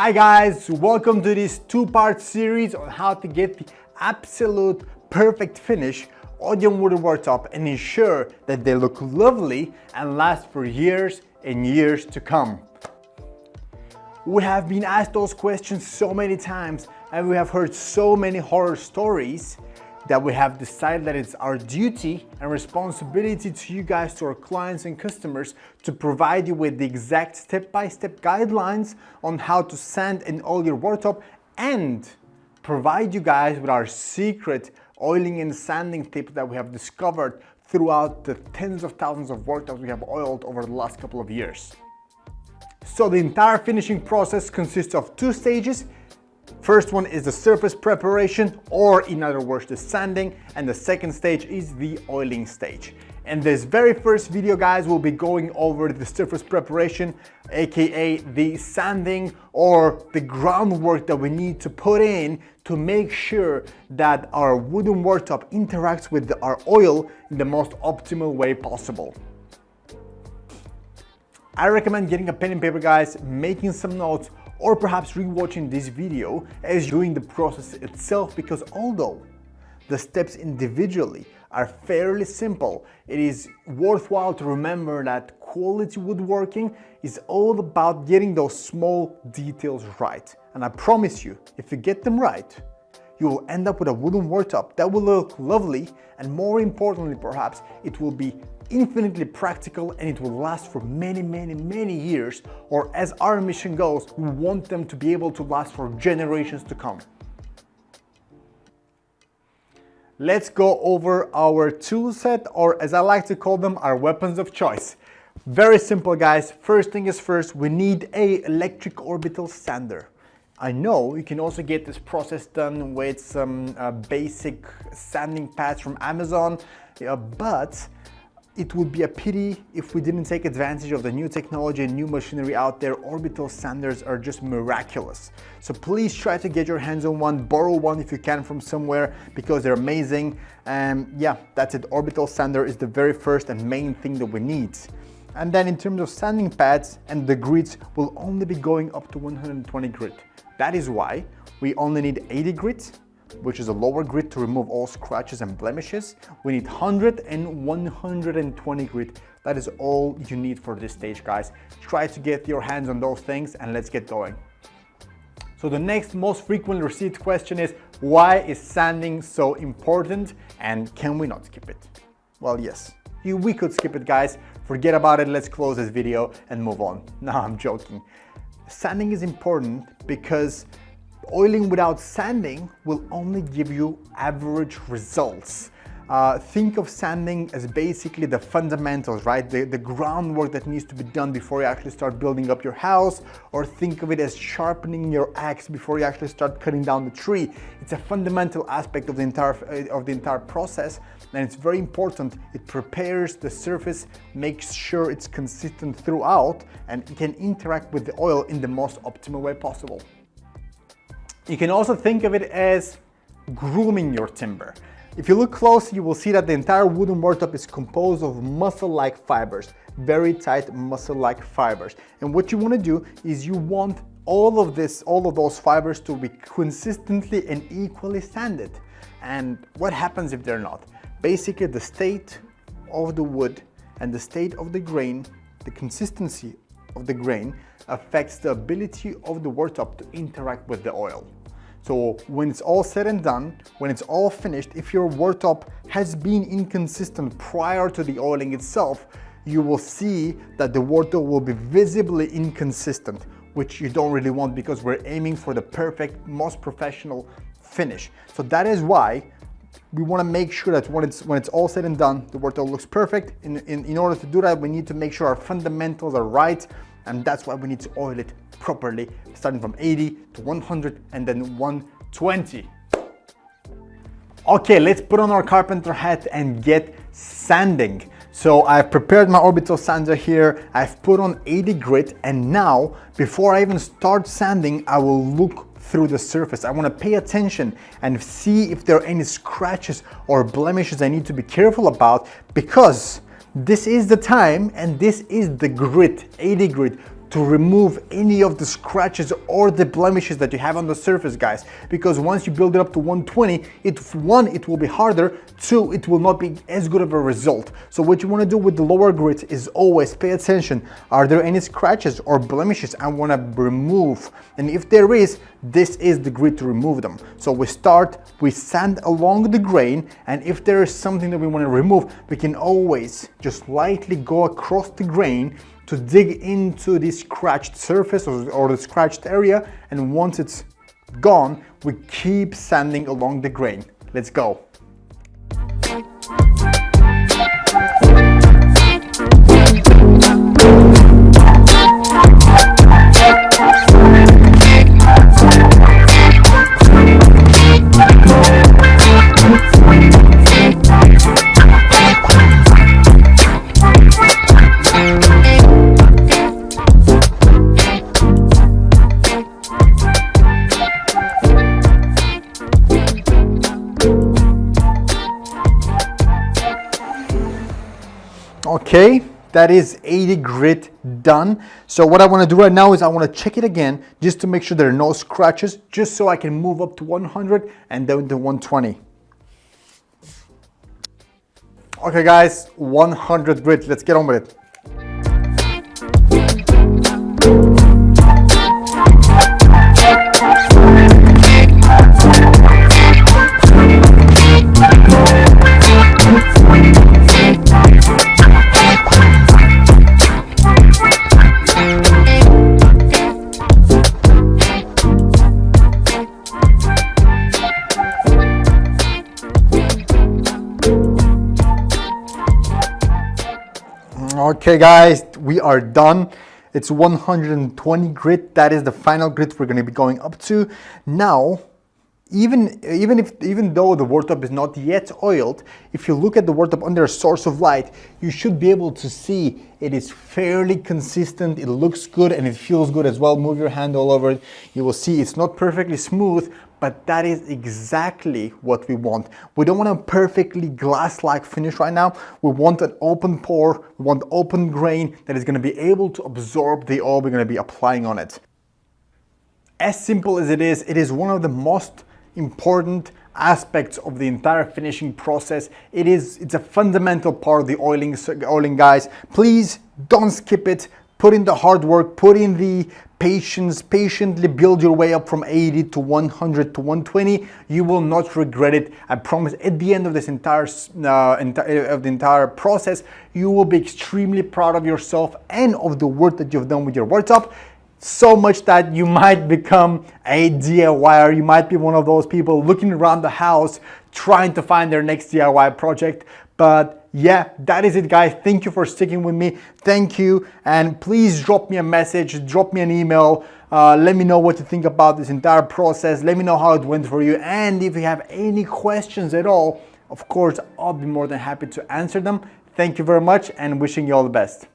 Hi guys, welcome to this two-part series on how to get the absolute perfect finish on your wooden worktop and ensure that they look lovely and last for years and years to come. We have been asked those questions so many times and we have heard so many horror stories that we have decided that it's our duty and responsibility to you guys, to our clients and customers, to provide you with the exact step-by-step guidelines on how to sand and oil your worktop and provide you guys with our secret oiling and sanding tips that we have discovered throughout the tens of thousands of worktops we have oiled over the last couple of years. So the entire finishing process consists of two stages. First one is the surface preparation, or in other words, the sanding, and the second stage is the oiling stage. In this very first video, guys, we'll be going over the surface preparation, aka the sanding or the groundwork that we need to put in to make sure that our wooden worktop interacts with our oil in the most optimal way possible. I recommend getting a pen and paper, guys, making some notes, or perhaps rewatching this video as doing the process itself, because although the steps individually are fairly simple, it is worthwhile to remember that quality woodworking is all about getting those small details right. And I promise you, if you get them right, you will end up with a wooden worktop that will look lovely, and more importantly perhaps, it will be infinitely practical and it will last for many years, or as our mission goes, we want them to be able to last for generations to come. Let's go over our tool set, or as I like to call them, our weapons of choice. Very simple, guys. First thing is first, we need a electric orbital sander. I know you can also get this process done with some basic sanding pads from Amazon, but it would be a pity if we didn't take advantage of the new technology and new machinery out there. Orbital sanders are just miraculous. So please try to get your hands on one, borrow one if you can from somewhere, because they're amazing. And yeah, that's it. Orbital sander is the very first and main thing that we need. And then in terms of sanding pads and the grits, will only be going up to 120 grit. That is why we only need 80 grit, which is a lower grit to remove all scratches and blemishes. We need 100 and 120 grit. That is all you need for this stage, guys. Try to get your hands on those things and let's get going. So the next most frequently received question is, why is sanding so important and can we not skip it? Well, yes, we could skip it, guys. Forget about it. Let's close this video and move on. No, I'm joking. Sanding is important because oiling without sanding will only give you average results. Think of sanding as basically the fundamentals, right? The groundwork that needs to be done before you actually start building up your house, or think of it as sharpening your axe before you actually start cutting down the tree. It's a fundamental aspect of the entire process, and it's very important. It prepares the surface, makes sure it's consistent throughout, and it can interact with the oil in the most optimal way possible. You can also think of it as grooming your timber. If you look closely, you will see that the entire wooden worktop is composed of muscle-like fibers, very tight muscle-like fibers. And what you want to do is you want all of those fibers to be consistently and equally sanded. And what happens if they're not? Basically, the state of the wood and the state of the grain, the consistency of the grain, affects the ability of the worktop to interact with the oil. So when it's all said and done, when it's all finished, if your worktop has been inconsistent prior to the oiling itself, you will see that the worktop will be visibly inconsistent, which you don't really want, because we're aiming for the perfect, most professional finish. So that is why we want to make sure that when it's all said and done, the worktop looks perfect. In order to do that, we need to make sure our fundamentals are right, and that's why we need to oil it properly, starting from 80 to 100 and then 120. Okay, let's put on our carpenter hat and get sanding. So I've prepared my orbital sander here. I've put on 80 grit, and now before I even start sanding, I will look through the surface. I want to pay attention and see if there are any scratches or blemishes I need to be careful about, because this is the time and this is the grit, 80 grit, to remove any of the scratches or the blemishes that you have on the surface, guys, because once you build it up to 120, it will be harder, two, it will not be as good of a result. So what you want to do with the lower grit is always pay attention. Are there any scratches or blemishes I want to remove? And if there is, this is the grit to remove them. So we sand along the grain, and if there is something that we want to remove, we can always just lightly go across the grain to dig into the scratched surface or the scratched area, and once it's gone, we keep sanding along the grain. Let's go. Okay, that is 80 grit done. So what I want to do right now is I want to check it again just to make sure there are no scratches, just so I can move up to 100 and down to 120. Okay guys, 100 grit, let's get on with it. Okay guys, we are done. It's 120 grit. That is the final grit we're going to be going up to. Now, even though the worktop is not yet oiled, if you look at the worktop under a source of light, you should be able to see it is fairly consistent. It looks good and it feels good as well. Move your hand all over it. You will see it's not perfectly smooth, but that is exactly what we want. We don't want a perfectly glass-like finish right now. We want an open pore, we want open grain that is going to be able to absorb the oil we're going to be applying on it. As simple as it is one of the most important aspects of the entire finishing process. It's a fundamental part of the oiling, guys. Please don't skip it. Put in the hard work, put in the patience, patiently build your way up from 80 to 100 to 120. You will not regret it. I promise. At the end of this entire process, you will be extremely proud of yourself and of the work that you've done with your worktop. So much that you might become a DIYer. You might be one of those people looking around the house trying to find their next DIY project. But yeah, that is it, guys. Thank you for sticking with me. Thank you. And please drop me a message, drop me an email. Let me know what you think about this entire process. Let me know how it went for you. And if you have any questions at all, of course, I'll be more than happy to answer them. Thank you very much and wishing you all the best.